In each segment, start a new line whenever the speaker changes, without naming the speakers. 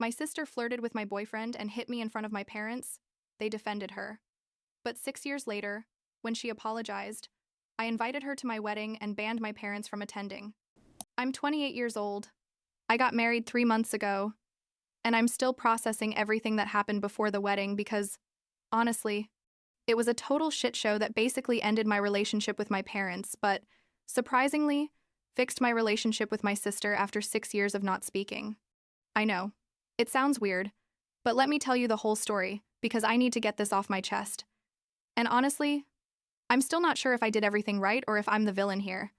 My sister flirted with my boyfriend and hit me in front of my parents. They defended her. But 6 years later, when she apologized, I invited her to my wedding and banned my parents from attending. I'm 28 years old. I got married 3 months ago, and I'm still processing everything that happened before the wedding because, honestly, it was a total shit show that basically ended my relationship with my parents, but, surprisingly, fixed my relationship with my sister after 6 years of not speaking. I know. It sounds weird, but let me tell you the whole story, because I need to get this off my chest. And honestly, I'm still not sure if I did everything right or if I'm the villain here.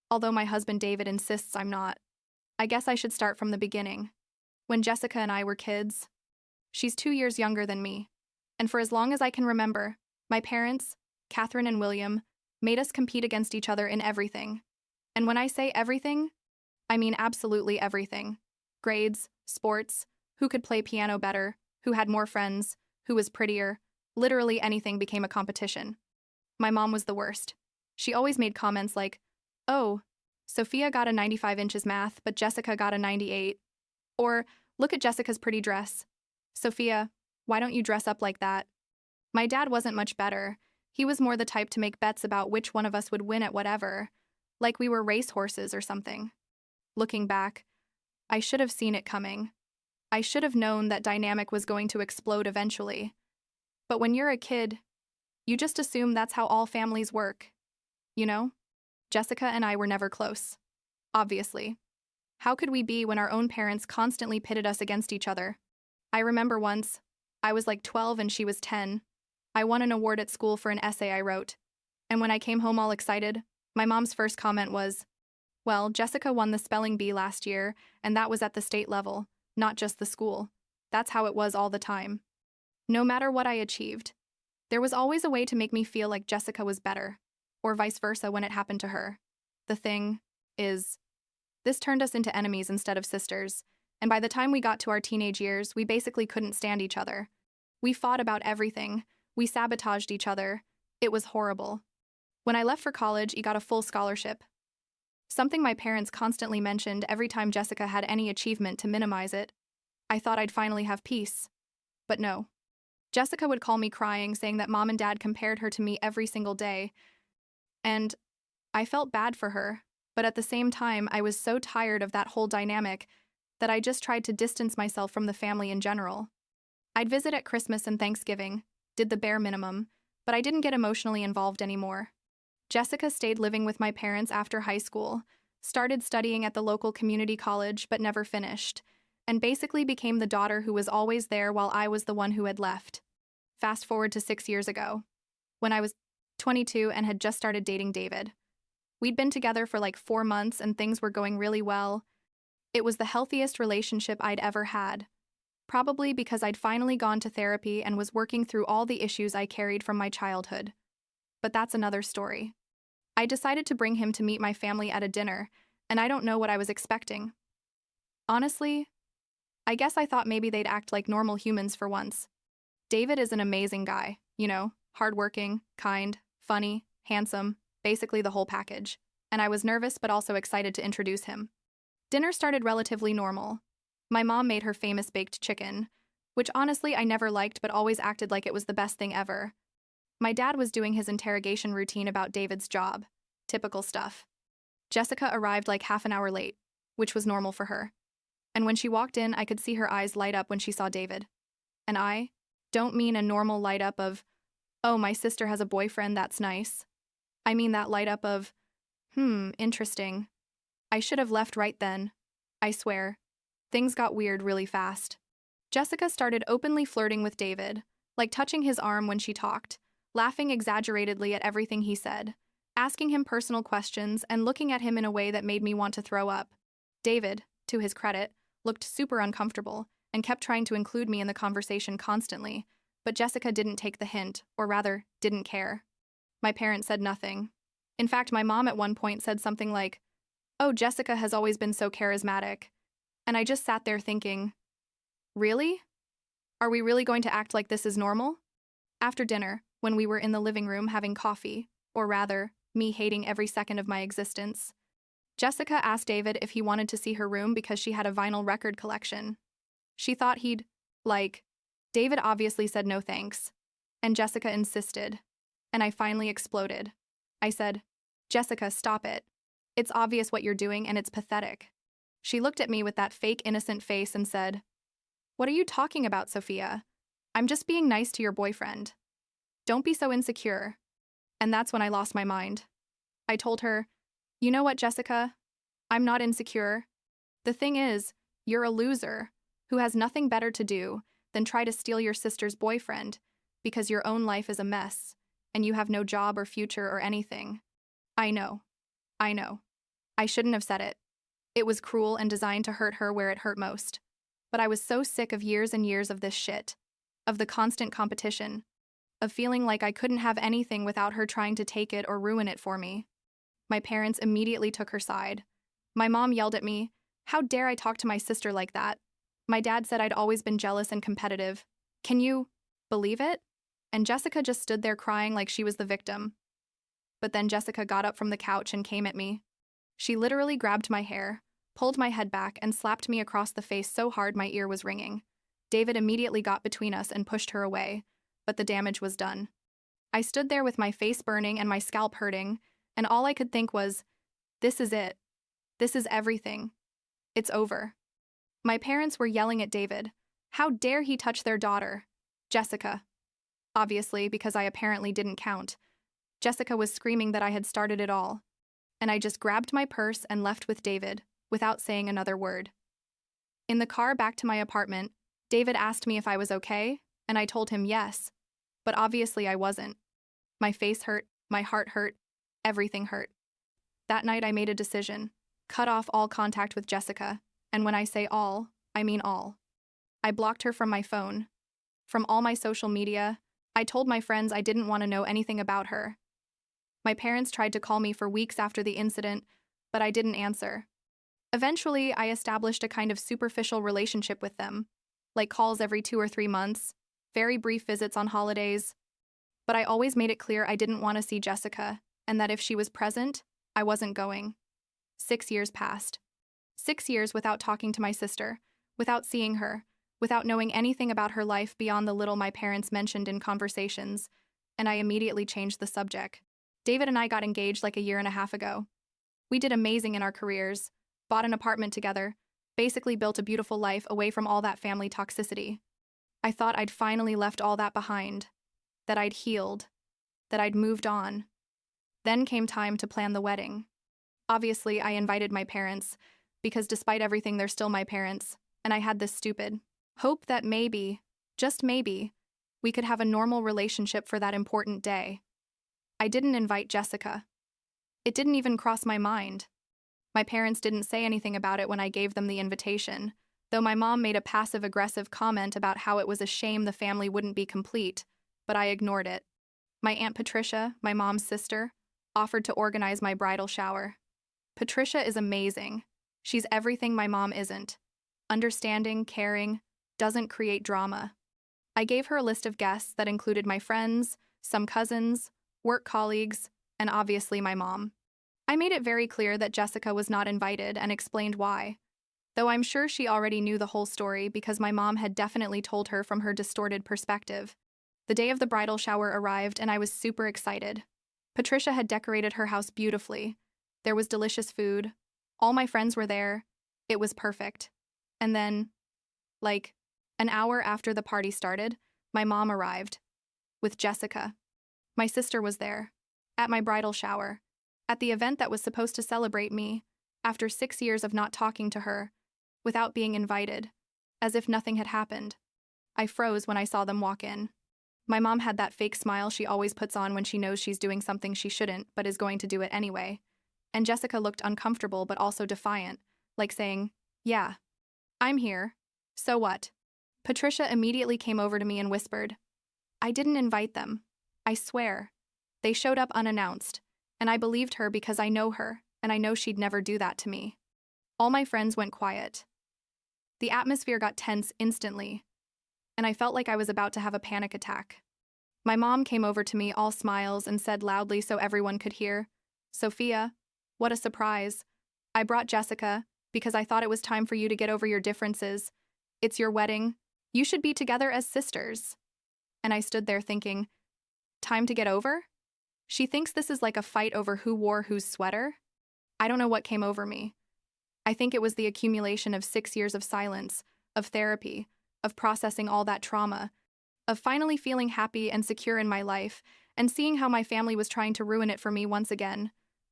Although my husband David insists I'm not. I guess I should start from the beginning. When Jessica and I were kids, she's 2 years younger than me, and for as long as I can remember, my parents, Catherine and William, made us compete against each other in everything. And when I say everything, I mean absolutely everything. Grades, sports, who could play piano better, who had more friends, who was prettier, literally anything became a competition. My mom was the worst. She always made comments like, "Oh, Sophia got a 95 inches math, but Jessica got a 98. Or, look at Jessica's pretty dress. Sophia, why don't you dress up like that?" My dad wasn't much better. He was more the type to make bets about which one of us would win at whatever, like we were racehorses or something. Looking back, I should have seen it coming. I should have known that dynamic was going to explode eventually. But when you're a kid, you just assume that's how all families work. You know? Jessica and I were never close. Obviously. How could we be when our own parents constantly pitted us against each other? I remember once, I was like 12 and she was 10. I won an award at school for an essay I wrote. And when I came home all excited, my mom's first comment was, "Well, Jessica won the spelling bee last year, and that was at the state level, not just the school." That's how it was all the time. No matter what I achieved, there was always a way to make me feel like Jessica was better, or vice versa when it happened to her. The thing is, this turned us into enemies instead of sisters, and by the time we got to our teenage years, we basically couldn't stand each other. We fought about everything. We sabotaged each other. It was horrible. When I left for college, I got a full scholarship. Something my parents constantly mentioned every time Jessica had any achievement to minimize it. I thought I'd finally have peace. But no. Jessica would call me crying, saying that mom and dad compared her to me every single day. And I felt bad for her, but at the same time, I was so tired of that whole dynamic that I just tried to distance myself from the family in general. I'd visit at Christmas and Thanksgiving, did the bare minimum, but I didn't get emotionally involved anymore. Jessica stayed living with my parents after high school, started studying at the local community college but never finished, and basically became the daughter who was always there while I was the one who had left. Fast forward to 6 years ago, when I was 22 and had just started dating David. We'd been together for like 4 months and things were going really well. It was the healthiest relationship I'd ever had. Probably because I'd finally gone to therapy and was working through all the issues I carried from my childhood. But that's another story. I decided to bring him to meet my family at a dinner, and I don't know what I was expecting. Honestly, I guess I thought maybe they'd act like normal humans for once. David is an amazing guy, hardworking, kind, funny, handsome, basically the whole package. And I was nervous but also excited to introduce him. Dinner started relatively normal. My mom made her famous baked chicken, which honestly I never liked but always acted like it was the best thing ever. My dad was doing his interrogation routine about David's job. Typical stuff. Jessica arrived like half an hour late, which was normal for her. And when she walked in, I could see her eyes light up when she saw David. And I don't mean a normal light up of, "Oh, my sister has a boyfriend, that's nice." I mean that light up of, interesting. I should have left right then. I swear. Things got weird really fast. Jessica started openly flirting with David, like touching his arm when she talked, laughing exaggeratedly at everything he said, asking him personal questions and looking at him in a way that made me want to throw up. David, to his credit, looked super uncomfortable and kept trying to include me in the conversation constantly, but Jessica didn't take the hint, or rather, didn't care. My parents said nothing. In fact, my mom at one point said something like, "Oh, Jessica has always been so charismatic." And I just sat there thinking, really? Are we really going to act like this is normal? After dinner, when we were in the living room having coffee, or rather, me hating every second of my existence, Jessica asked David if he wanted to see her room because she had a vinyl record collection. She thought he'd, like, David obviously said no thanks. And Jessica insisted. And I finally exploded. I said, Jessica, stop it. It's obvious what you're doing and it's pathetic. She looked at me with that fake innocent face and said, What are you talking about, Sophia? I'm just being nice to your boyfriend. Don't be so insecure. And that's when I lost my mind. I told her, You know what, Jessica? I'm not insecure. The thing is, you're a loser who has nothing better to do than try to steal your sister's boyfriend because your own life is a mess and you have no job or future or anything. I know. I shouldn't have said it. It was cruel and designed to hurt her where it hurt most. But I was so sick of years and years of this shit, of the constant competition, of feeling like I couldn't have anything without her trying to take it or ruin it for me. My parents immediately took her side. My mom yelled at me, How dare I talk to my sister like that? My dad said I'd always been jealous and competitive. Can you believe it? And Jessica just stood there crying like she was the victim. But then Jessica got up from the couch and came at me. She literally grabbed my hair, pulled my head back, and slapped me across the face so hard my ear was ringing. David immediately got between us and pushed her away, but the damage was done. I stood there with my face burning and my scalp hurting, and all I could think was, This is it. This is everything. It's over. My parents were yelling at David. How dare he touch their daughter? Jessica. Obviously, because I apparently didn't count. Jessica was screaming that I had started it all. And I just grabbed my purse and left with David, without saying another word. In the car back to my apartment, David asked me if I was okay, and I told him yes. But obviously I wasn't. My face hurt, my heart hurt, everything hurt. That night I made a decision. Cut off all contact with Jessica, and when I say all, I mean all. I blocked her from my phone. From all my social media, I told my friends I didn't want to know anything about her. My parents tried to call me for weeks after the incident, but I didn't answer. Eventually, I established a kind of superficial relationship with them, like calls every 2 or 3 months, very brief visits on holidays. But I always made it clear I didn't want to see Jessica, and that if she was present, I wasn't going. 6 years passed. 6 years without talking to my sister, without seeing her, without knowing anything about her life beyond the little my parents mentioned in conversations, and I immediately changed the subject. David and I got engaged like a year and a half ago. We did amazing in our careers, bought an apartment together, basically built a beautiful life away from all that family toxicity. I thought I'd finally left all that behind, that I'd healed, that I'd moved on. Then came time to plan the wedding. Obviously, I invited my parents, because despite everything, they're still my parents, and I had this stupid hope that maybe, just maybe, we could have a normal relationship for that important day. I didn't invite Jessica. It didn't even cross my mind. My parents didn't say anything about it when I gave them the invitation, though my mom made a passive-aggressive comment about how it was a shame the family wouldn't be complete, but I ignored it. My Aunt Patricia, my mom's sister, offered to organize my bridal shower. Patricia is amazing. She's everything my mom isn't. Understanding, caring, doesn't create drama. I gave her a list of guests that included my friends, some cousins, work colleagues, and obviously my mom. I made it very clear that Jessica was not invited and explained why, though I'm sure she already knew the whole story because my mom had definitely told her from her distorted perspective. The day of the bridal shower arrived and I was super excited. Patricia had decorated her house beautifully. There was delicious food. All my friends were there. It was perfect. And then, like, an hour after the party started, my mom arrived. With Jessica. My sister was there. At my bridal shower. At the event that was supposed to celebrate me, after 6 years of not talking to her, without being invited, as if nothing had happened. I froze when I saw them walk in. My mom had that fake smile she always puts on when she knows she's doing something she shouldn't but is going to do it anyway. And Jessica looked uncomfortable but also defiant, like saying, Yeah, I'm here. So what? Patricia immediately came over to me and whispered, I didn't invite them. I swear. They showed up unannounced, and I believed her because I know her, and I know she'd never do that to me. All my friends went quiet. The atmosphere got tense instantly, and I felt like I was about to have a panic attack. My mom came over to me all smiles and said loudly so everyone could hear, Sophia, what a surprise. I brought Jessica because I thought it was time for you to get over your differences It's your wedding. You should be together as sisters. And I stood there thinking, time to get over? She thinks this is like a fight over who wore whose sweater? I don't know what came over me. I think it was the accumulation of 6 years of silence, of therapy, of processing all that trauma, of finally feeling happy and secure in my life, and seeing how my family was trying to ruin it for me once again.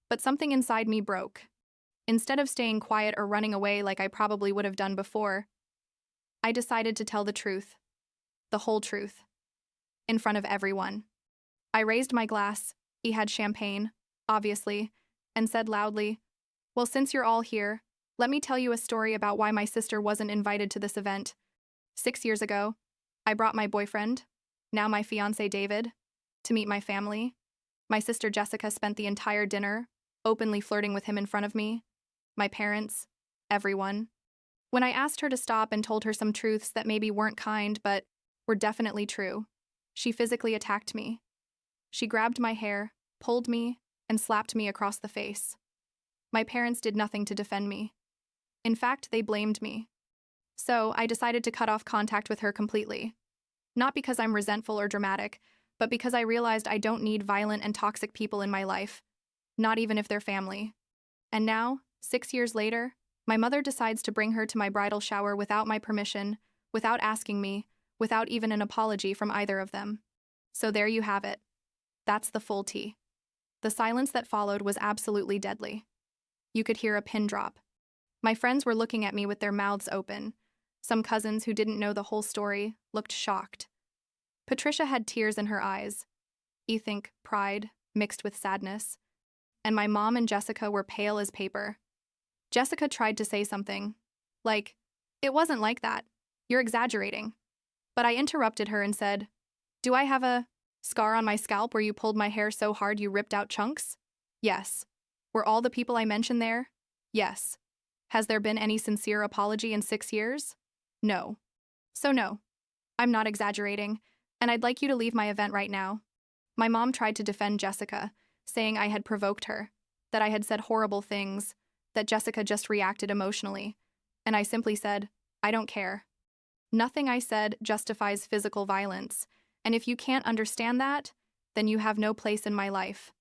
But something inside me broke. Instead of staying quiet or running away like I probably would have done before, I decided to tell the truth, the whole truth, in front of everyone. I raised my glass, he had champagne, obviously, and said loudly, "Well, since you're all here, let me tell you a story about why my sister wasn't invited to this event. 6 years ago, I brought my boyfriend, now my fiancé David, to meet my family. My sister Jessica spent the entire dinner openly flirting with him in front of me, my parents, everyone. When I asked her to stop and told her some truths that maybe weren't kind but were definitely true, she physically attacked me. She grabbed my hair, pulled me, and slapped me across the face. My parents did nothing to defend me. In fact, they blamed me. So I decided to cut off contact with her completely. Not because I'm resentful or dramatic, but because I realized I don't need violent and toxic people in my life, not even if they're family. And now, 6 years later, my mother decides to bring her to my bridal shower without my permission, without asking me, without even an apology from either of them. So there you have it. That's the full tea. The silence that followed was absolutely deadly. You could hear a pin drop. My friends were looking at me with their mouths open. Some cousins who didn't know the whole story looked shocked. Patricia had tears in her eyes. Think pride mixed with sadness. And my mom and Jessica were pale as paper. Jessica tried to say something, like, "It wasn't like that. You're exaggerating." But I interrupted her and said, "Do I have a scar on my scalp where you pulled my hair so hard you ripped out chunks? Yes. Were all the people I mentioned there? Yes. Has there been any sincere apology in 6 years? No. So no, I'm not exaggerating, and I'd like you to leave my event right now." My mom tried to defend Jessica, saying I had provoked her, that I had said horrible things, that Jessica just reacted emotionally, and I simply said, "I don't care. Nothing I said justifies physical violence, and if you can't understand that, then you have no place in my life."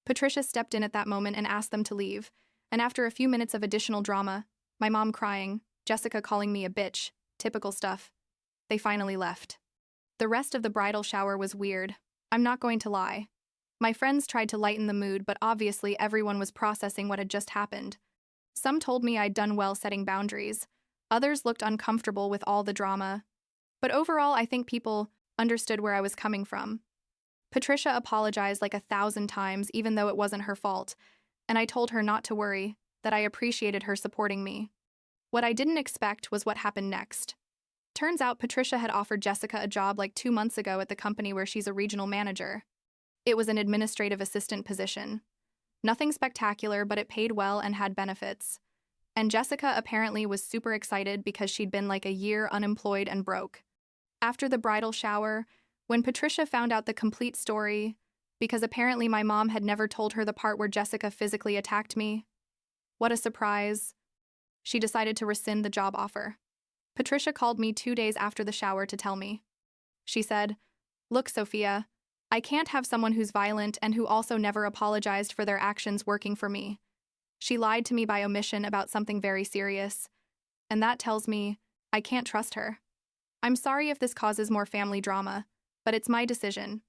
Patricia stepped in at that moment and asked them to leave, and after a few minutes of additional drama, my mom crying, Jessica calling me a bitch, typical stuff, they finally left. The rest of the bridal shower was weird, I'm not going to lie. My friends tried to lighten the mood, but obviously everyone was processing what had just happened. Some told me I'd done well setting boundaries. Others looked uncomfortable with all the drama. But overall, I think people understood where I was coming from. Patricia apologized like 1,000 times, even though it wasn't her fault, and I told her not to worry, that I appreciated her supporting me. What I didn't expect was what happened next. Turns out Patricia had offered Jessica a job like 2 months ago at the company where she's a regional manager. It was an administrative assistant position. Nothing spectacular, but it paid well and had benefits. And Jessica apparently was super excited because she'd been like a year unemployed and broke. After the bridal shower, when Patricia found out the complete story, because apparently my mom had never told her the part where Jessica physically attacked me, what a surprise, she decided to rescind the job offer. Patricia called me 2 days after the shower to tell me. She said, "Look, Sophia, I can't have someone who's violent and who also never apologized for their actions working for me. She lied to me by omission about something very serious, and that tells me I can't trust her. I'm sorry if this causes more family drama, but it's my decision.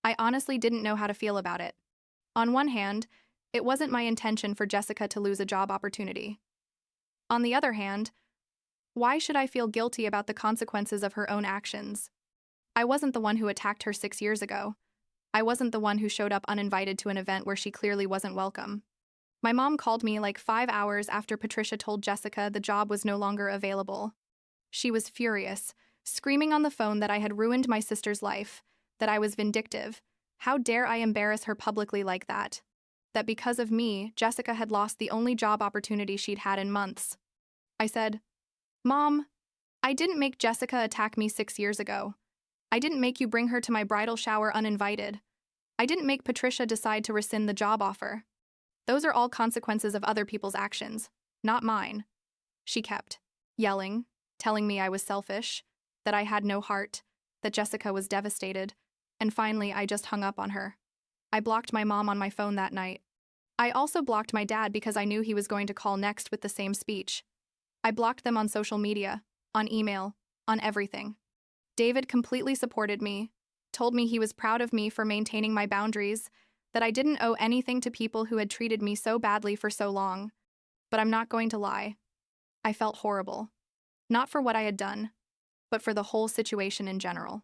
I honestly didn't know how to feel about it. On one hand, it wasn't my intention for Jessica to lose a job opportunity. On the other hand, why should I feel guilty about the consequences of her own actions? I wasn't the one who attacked her 6 years ago. I wasn't the one who showed up uninvited to an event where she clearly wasn't welcome." My mom called me like 5 hours after Patricia told Jessica the job was no longer available. She was furious, screaming on the phone that I had ruined my sister's life, that I was vindictive. How dare I embarrass her publicly like that? That because of me, Jessica had lost the only job opportunity she'd had in months. I said, "Mom, I didn't make Jessica attack me 6 years ago. I didn't make you bring her to my bridal shower uninvited. I didn't make Patricia decide to rescind the job offer. Those are all consequences of other people's actions, not mine." She kept yelling, telling me I was selfish, that I had no heart, that Jessica was devastated, and finally I just hung up on her. I blocked my mom on my phone that night. I also blocked my dad because I knew he was going to call next with the same speech. I blocked them on social media, on email, on everything. David completely supported me, told me he was proud of me for maintaining my boundaries, that I didn't owe anything to people who had treated me so badly for so long. But I'm not going to lie. I felt horrible. Not for what I had done, but for the whole situation in general.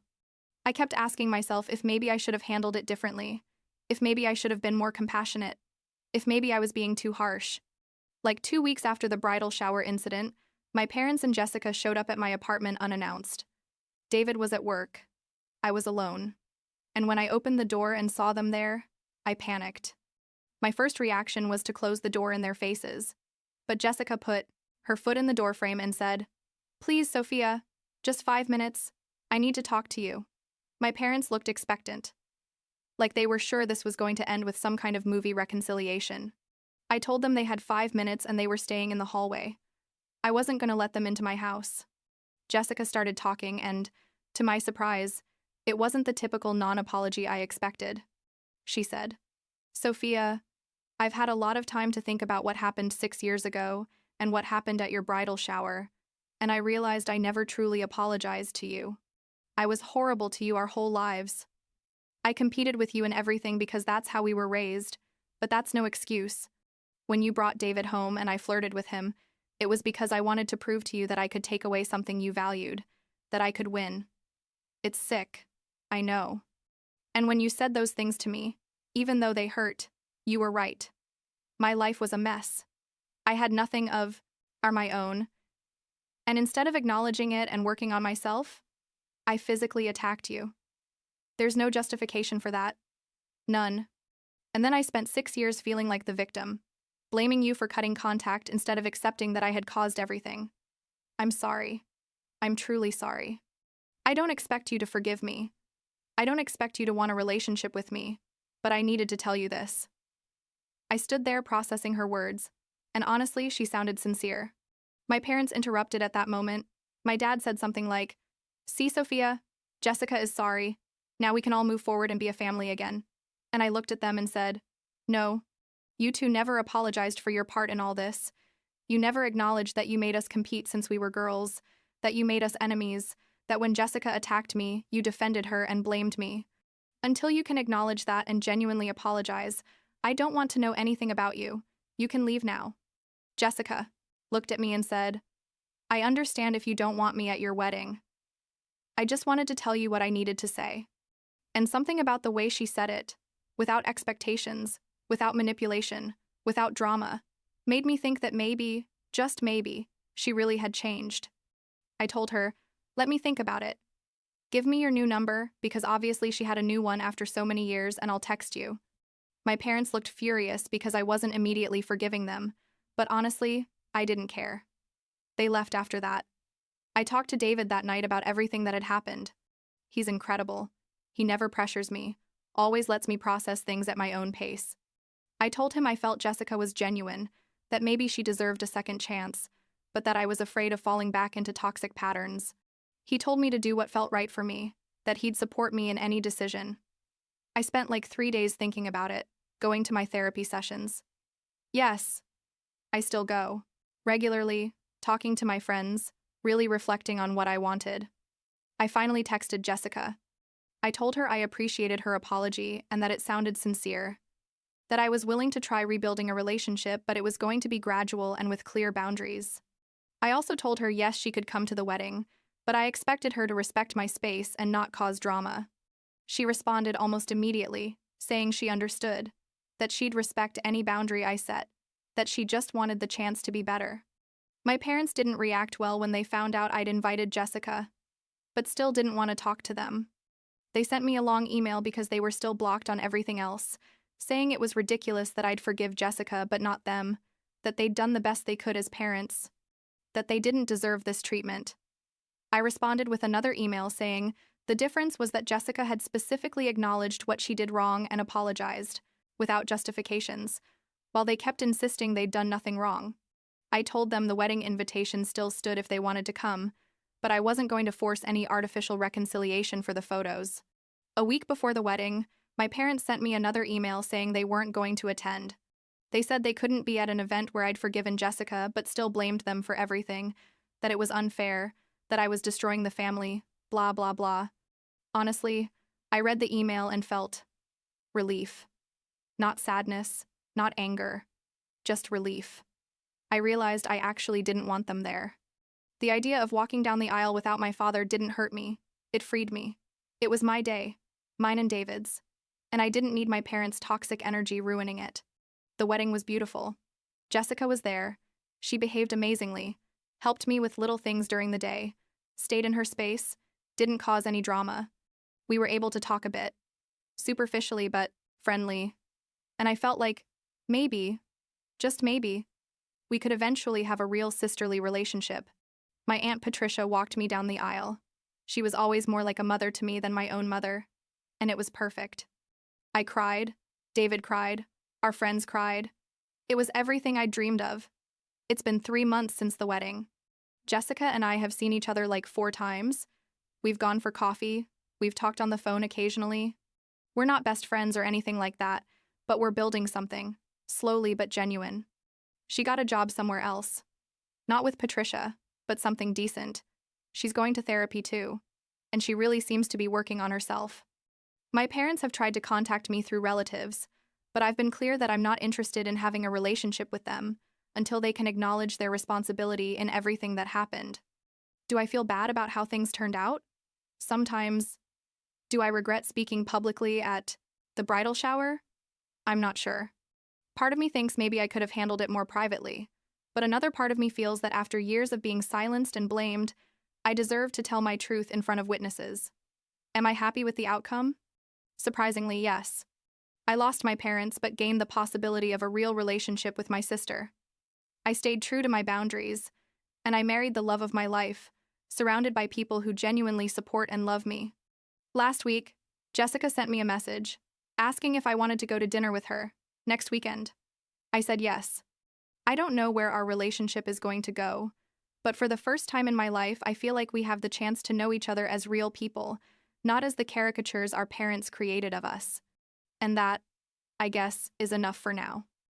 I kept asking myself if maybe I should have handled it differently, if maybe I should have been more compassionate, if maybe I was being too harsh. Like 2 weeks after the bridal shower incident, my parents and Jessica showed up at my apartment unannounced. David was at work. I was alone. And when I opened the door and saw them there, I panicked. My first reaction was to close the door in their faces. But Jessica put her foot in the doorframe and said, "Please, Sophia, just 5 minutes. I need to talk to you." My parents looked expectant, like they were sure this was going to end with some kind of movie reconciliation. I told them they had 5 minutes and they were staying in the hallway. I wasn't going to let them into my house. Jessica started talking and, to my surprise, it wasn't the typical non-apology I expected. She said, "Sophia, I've had a lot of time to think about what happened 6 years ago and what happened at your bridal shower, and I realized I never truly apologized to you. I was horrible to you our whole lives. I competed with you in everything because that's how we were raised, but that's no excuse. When you brought David home and I flirted with him, it was because I wanted to prove to you that I could take away something you valued, that I could win. It's sick, I know. And when you said those things to me, even though they hurt, you were right. My life was a mess. I had nothing of my own. And instead of acknowledging it and working on myself, I physically attacked you. There's no justification for that. None. And then I spent 6 years feeling like the victim, blaming you for cutting contact instead of accepting that I had caused everything. I'm sorry. I'm truly sorry. I don't expect you to forgive me. I don't expect you to want a relationship with me, but I needed to tell you this." I stood there processing her words, and honestly, she sounded sincere. My parents interrupted at that moment. My dad said something like, "See, Sophia, Jessica is sorry. Now we can all move forward and be a family again." And I looked at them and said, "No, you two never apologized for your part in all this. You never acknowledged that you made us compete since we were girls, that you made us enemies, that when Jessica attacked me, you defended her and blamed me. Until you can acknowledge that and genuinely apologize, I don't want to know anything about you. You can leave now." Jessica looked at me and said, "I understand if you don't want me at your wedding. I just wanted to tell you what I needed to say." And something about the way she said it, without expectations, without manipulation, without drama, made me think that maybe, just maybe, she really had changed. I told her, "Let me think about it. Give me your new number," because obviously she had a new one after so many years, "and I'll text you." My parents looked furious because I wasn't immediately forgiving them, but honestly, I didn't care. They left after that. I talked to David that night about everything that had happened. He's incredible. He never pressures me, always lets me process things at my own pace. I told him I felt Jessica was genuine, that maybe she deserved a second chance, but that I was afraid of falling back into toxic patterns. He told me to do what felt right for me, that he'd support me in any decision. I spent like 3 days thinking about it, going to my therapy sessions. Yes, I still go, regularly, talking to my friends, really reflecting on what I wanted. I finally texted Jessica. I told her I appreciated her apology and that it sounded sincere, that I was willing to try rebuilding a relationship, but it was going to be gradual and with clear boundaries. I also told her yes, she could come to the wedding, but I expected her to respect my space and not cause drama. She responded almost immediately, saying she understood, that she'd respect any boundary I set, that she just wanted the chance to be better. My parents didn't react well when they found out I'd invited Jessica, but still didn't want to talk to them. They sent me a long email because they were still blocked on everything else, saying it was ridiculous that I'd forgive Jessica but not them, that they'd done the best they could as parents, that they didn't deserve this treatment. I responded with another email saying the difference was that Jessica had specifically acknowledged what she did wrong and apologized, without justifications, while they kept insisting they'd done nothing wrong. I told them the wedding invitation still stood if they wanted to come, but I wasn't going to force any artificial reconciliation for the photos. A week before the wedding, my parents sent me another email saying they weren't going to attend. They said they couldn't be at an event where I'd forgiven Jessica but still blamed them for everything, that it was unfair, that I was destroying the family, blah, blah, blah. Honestly, I read the email and felt relief. Not sadness, not anger, just relief. I realized I actually didn't want them there. The idea of walking down the aisle without my father didn't hurt me. It freed me. It was my day, mine and David's, and I didn't need my parents' toxic energy ruining it. The wedding was beautiful. Jessica was there. She behaved amazingly, helped me with little things during the day, stayed in her space, didn't cause any drama. We were able to talk a bit. Superficially, but friendly. And I felt like, maybe, just maybe, we could eventually have a real sisterly relationship. My Aunt Patricia walked me down the aisle. She was always more like a mother to me than my own mother, and it was perfect. I cried, David cried, our friends cried. It was everything I dreamed of. It's been 3 months since the wedding. Jessica and I have seen each other like 4 times. We've gone for coffee, we've talked on the phone occasionally. We're not best friends or anything like that, but we're building something, slowly but genuine. She got a job somewhere else. Not with Patricia, but something decent. She's going to therapy too, and she really seems to be working on herself. My parents have tried to contact me through relatives, but I've been clear that I'm not interested in having a relationship with them until they can acknowledge their responsibility in everything that happened. Do I feel bad about how things turned out? Sometimes. Do I regret speaking publicly at the bridal shower? I'm not sure. Part of me thinks maybe I could have handled it more privately, but another part of me feels that after years of being silenced and blamed, I deserve to tell my truth in front of witnesses. Am I happy with the outcome? Surprisingly, yes. I lost my parents but gained the possibility of a real relationship with my sister. I stayed true to my boundaries, and I married the love of my life, surrounded by people who genuinely support and love me. Last week, Jessica sent me a message, asking if I wanted to go to dinner with her, next weekend. I said yes. I don't know where our relationship is going to go, but for the first time in my life, I feel like we have the chance to know each other as real people, not as the caricatures our parents created of us. And that, I guess, is enough for now.